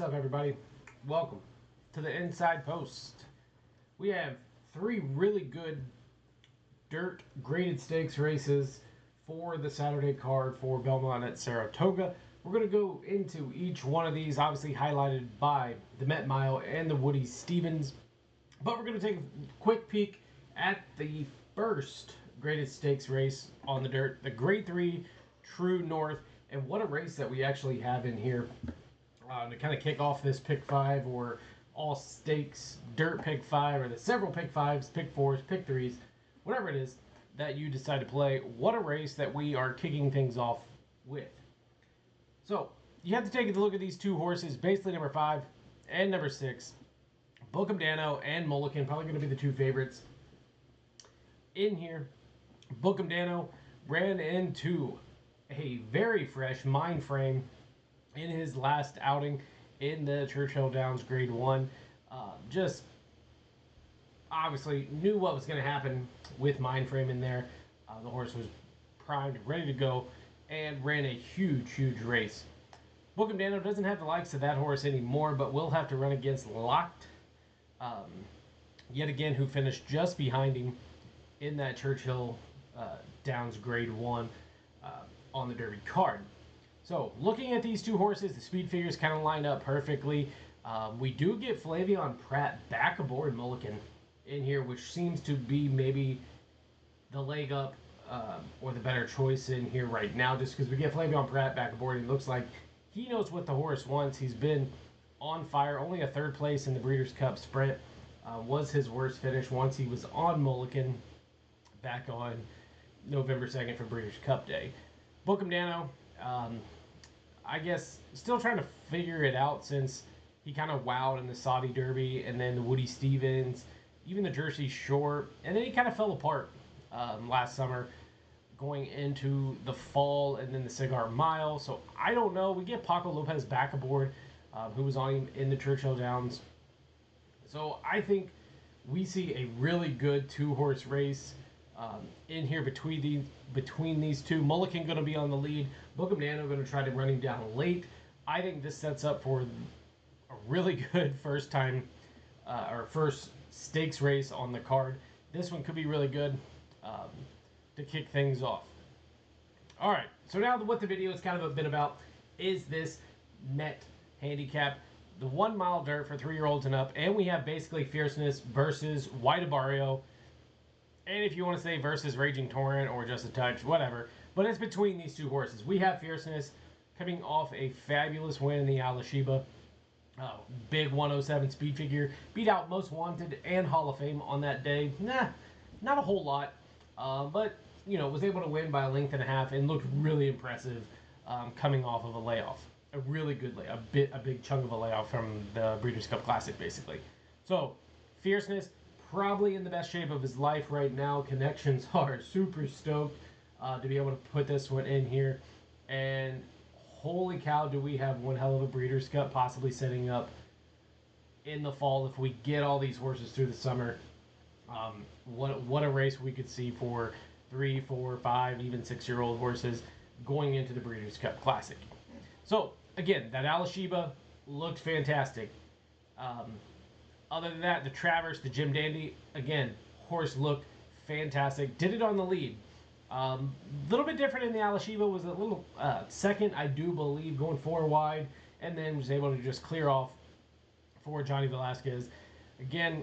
up, everybody? Welcome to the Inside Post. We have three really good dirt graded stakes races for the Saturday card for Belmont at Saratoga. We're going to go into each one of these, obviously highlighted by the Met Mile and the Woody Stevens. But we're going to take a quick peek at the first graded stakes race on the dirt, the Grade 3 True North. And what a race that we actually have in here to kind of kick off this pick 5 or all stakes dirt pick 5, or the several pick 5s, pick 4s, pick 3s, whatever it is that you decide to play. What a race that we are kicking things off with. So you have to take a look at these two horses, basically number 5 and number 6. Bookham Dano and Mulligan, probably going to be the two favorites in here. Bookham Dano ran into a very fresh mind frame in his last outing in the Churchill Downs Grade 1. Just obviously knew what was going to happen with mind frame in there. The horse was primed, ready to go, and ran a huge race. Bookham Dano doesn't have the likes of that horse anymore, but will have to run against Locked, yet again, who finished just behind him in that Churchill Downs Grade 1 on the Derby card. So, looking at these two horses, the speed figures kind of line up perfectly. We do get Flavion Pratt back aboard Mulligan in here, which seems to be maybe the leg up or the better choice in here right now, just because we get Flavion Pratt back aboard. He looks like he knows what the horse wants. He's been on fire. Only a third place in the Breeders' Cup Sprint was his worst finish once he was on Mulligan back on November 2nd for Breeders' Cup Day. Bookham Dano, I guess, still trying to figure it out since he kind of wowed in the Saudi Derby and then the Woody Stevens, even the Jersey Shore, and then he kind of fell apart last summer going into the fall and then the Cigar Mile. So I don't know. We get Paco Lopez back aboard, who was on him in the Churchill Downs. So I think we see a really good two-horse race in here between these two. Mulligan going to be on the lead. Bookham Dano going to try to run him down late. I think this sets up for a really good first stakes race on the card. This one could be really good to kick things off. All right, so now what the video has kind of been about is this Met Handicap, the 1 mile dirt for 3-year-olds and up, and we have basically Fierceness versus White Barrio. And if you want to say versus Raging Torrent or just a touch, whatever. But it's between these two horses. We have Fierceness coming off a fabulous win in the Alashiba. Big 107 speed figure. Beat out Most Wanted and Hall of Fame on that day. Not a whole lot. But, was able to win by a length and a half and looked really impressive coming off of a layoff. A really good layoff. A big chunk of a layoff from the Breeders' Cup Classic, basically. So, Fierceness, probably in the best shape of his life right now. Connections are super stoked to be able to put this one in here. And holy cow, do we have one hell of a Breeders' Cup possibly setting up in the fall if we get all these horses through the summer. What a race we could see for 3, 4, 5, even 6-year-old horses going into the Breeders' Cup Classic. So, again, that Alashiba looked fantastic. Other than that, the Traverse, the Jim Dandy, again, horse looked fantastic. Did it on the lead. Little bit different in the Alashiba, was a little second, I do believe, going 4 wide, and then was able to just clear off for Johnny Velasquez. Again,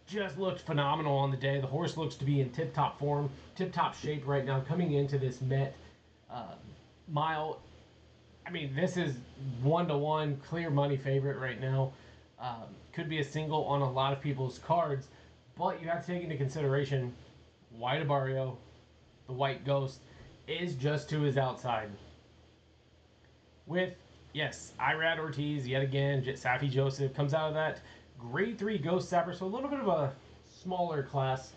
just looked phenomenal on the day. The horse looks to be in tip-top form, tip-top shape right now, coming into this Met Mile. I mean, this is 1-to-1, clear money favorite right now. Could be a single on a lot of people's cards, but you have to take into consideration White Barrio, the White Ghost, is just to his outside. With, yes, Irad Ortiz, yet again, Safi Joseph comes out of that Grade 3 Ghost Sapper, so a little bit of a smaller class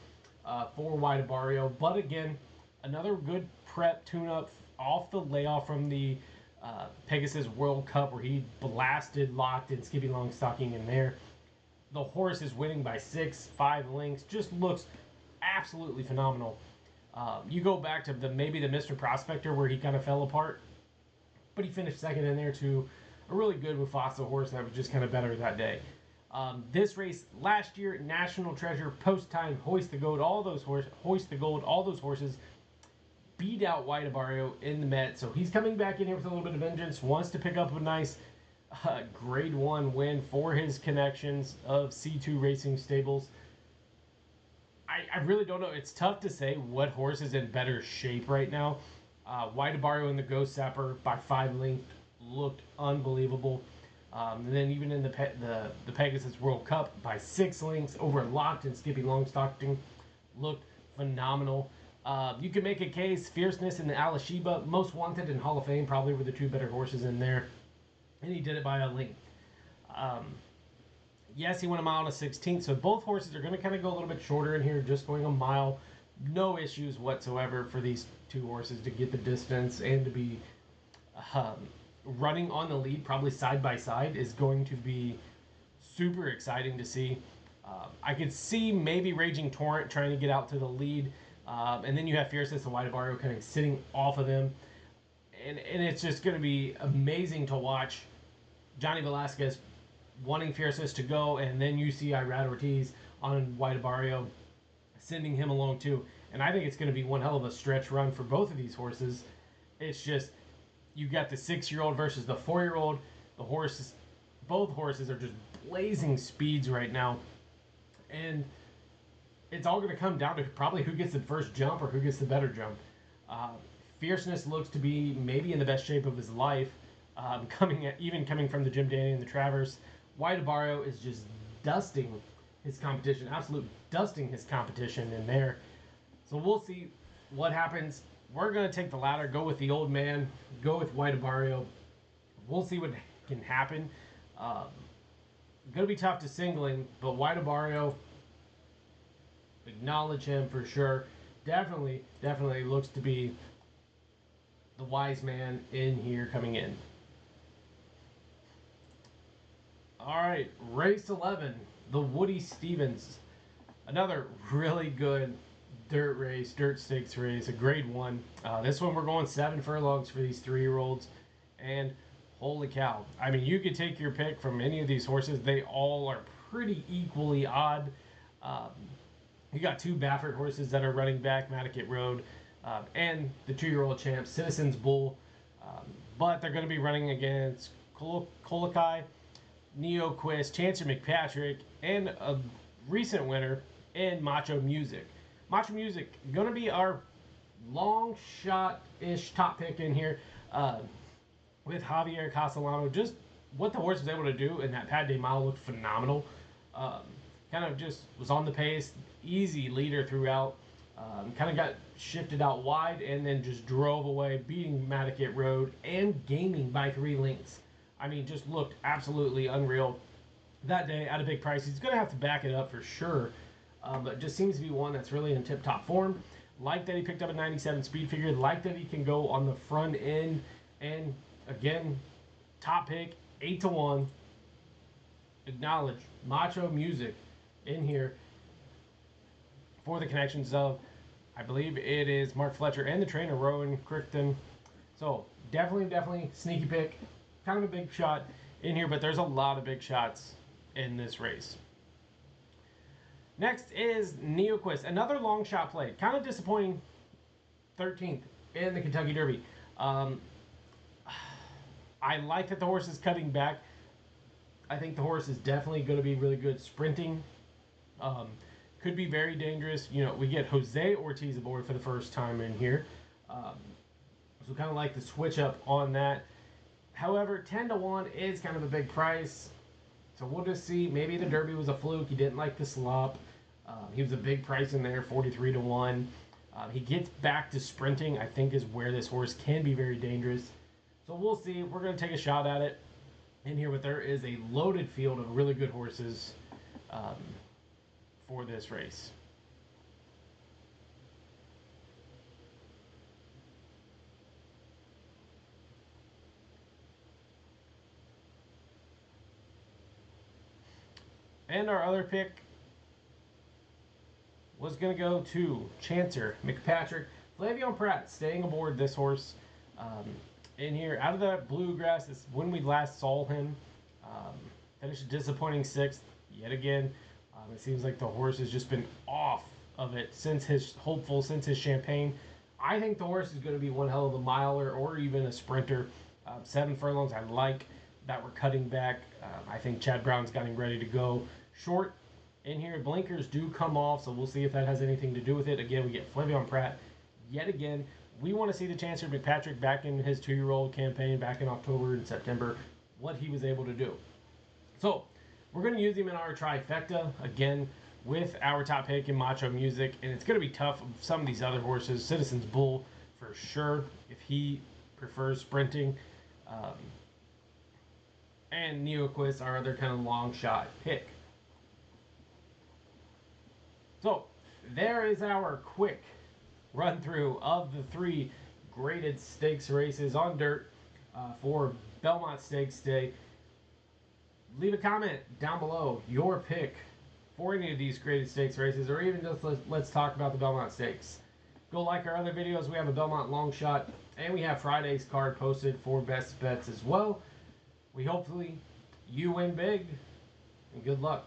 for White Barrio, but again, another good prep tune-up off the layoff from the Pegasus World Cup where he blasted Locked and Skippy Longstocking in there. The horse is winning by 5 lengths. Just looks absolutely phenomenal. You go back to maybe the Mr. Prospector where he kind of fell apart, but he finished second in there to a a really good Mufasa horse that was just kind of better that day. This race last year, National Treasure, Post Time, Hoist the Gold, all those horses beat out White Barrio in the Met. So he's coming back in here with a little bit of vengeance. Wants to pick up a nice Grade 1 win for his connections of C2 Racing Stables. I really don't know. It's tough to say what horse is in better shape right now. White Barrio in the Ghost Sapper by 5 lengths looked unbelievable. And then even in the Pegasus World Cup by 6 lengths over Locked and Skippy Longstocking looked phenomenal. You can make a case, Fierceness and the Alashiba, Most Wanted and Hall of Fame probably were the 2 better horses in there. And he did it by a length. Yes, he went a mile and a 16th, so both horses are going to kind of go a little bit shorter in here, just going a mile. No issues whatsoever for these 2 horses to get the distance and to be running on the lead, probably side by side, is going to be super exciting to see. I could see maybe Raging Torrent trying to get out to the lead, and then you have Fierceness and White Barrio kind of sitting off of them, and it's just going to be amazing to watch Johnny Velasquez wanting Fierceness to go, and then you see Irad Ortiz on White Barrio sending him along too. And I think it's going to be one hell of a stretch run for both of these horses. It's just, you got the 6-year-old versus the 4-year-old. Both horses are just blazing speeds right now. And it's all going to come down to probably who gets the first jump or who gets the better jump. Fierceness looks to be maybe in the best shape of his life, coming from the Jim Danny and the Travers. White Barrio is just dusting his competition, absolute dusting his competition in there. So we'll see what happens. We're going to take the latter, go with the old man, go with White Barrio. We'll see what can happen. Going to be tough to single him, but White Barrio, acknowledge him for sure. Definitely looks to be the wise man in here coming in. All right, race 11, the Woody Stevens. Another really good dirt stakes race, a Grade 1. This one we're going 7 furlongs for these 3-year-olds. And holy cow. I mean, you could take your pick from any of these horses. They all are pretty equally odd. You got 2 Baffert horses that are running back, Madicate Road, and the 2-year-old champ, Citizens Bull. But they're going to be running against Colokai, Neoquist, Chancer McPatrick, and a recent winner in Macho Music. Macho Music going to be our long shot-ish top pick in here with Javier Castellano. Just what the horse was able to do in that Pad de Mile looked phenomenal. Kind of just was on the pace, easy leader throughout. Kind of got shifted out wide and then just drove away, beating Madicate Road and gaining by 3 lengths. I mean, just looked absolutely unreal that day at a big price. He's going to have to back it up for sure, but just seems to be one that's really in tip-top form. Like that he picked up a 97 speed figure. Like that he can go on the front end. And again, top pick, 8-1. Acknowledge Macho Music in here for the connections of, I believe it is Mark Fletcher and the trainer Rowan Crichton. So definitely sneaky pick. Kind of a big shot in here, but there's a lot of big shots in this race. Next is Neoquist, another long shot play. Kind of disappointing 13th in the Kentucky Derby. I like that the horse is cutting back. I think the horse is definitely going to be really good sprinting. Could be very dangerous. You know, we get Jose Ortiz aboard for the first time in here. So kind of like the switch up on that. However, 10-1 is kind of a big price. So we'll just see. Maybe the Derby was a fluke. He didn't like the slop. He was a big price in there, 43-1. He gets back to sprinting, I think, is where this horse can be very dangerous. So we'll see. We're going to take a shot at it in here, but there is a loaded field of really good horses for this race. And our other pick was going to go to Chancer McPatrick. Flavion Pratt staying aboard this horse. in here. Out of the Bluegrass, is when we last saw him. Finished a disappointing 6th yet again. It seems like the horse has just been off of it since his Champagne. I think the horse is going to be one hell of a miler or even a sprinter. 7 furlongs, I like that we're cutting back. I think Chad Brown's getting ready to go short. In here, blinkers do come off, so we'll see if that has anything to do with it. Again, we get Flavion Pratt yet again. We want to see the Chancellor McPatrick back in his 2-year-old campaign back in October and September, what he was able to do. So, we're going to use him in our trifecta, again, with our top pick in Macho Music, and it's going to be tough with some of these other horses. Citizen's Bull, for sure, if he prefers sprinting. And Neoquist, our other kind of long shot pick. So, there is our quick run through of the 3 graded stakes races on dirt for Belmont Stakes Day. Leave a comment down below your pick for any of these graded stakes races, or even just let's talk about the Belmont Stakes. Go like our other videos. We have a Belmont long shot, and we have Friday's card posted for best bets as well. We hopefully you win big, and good luck.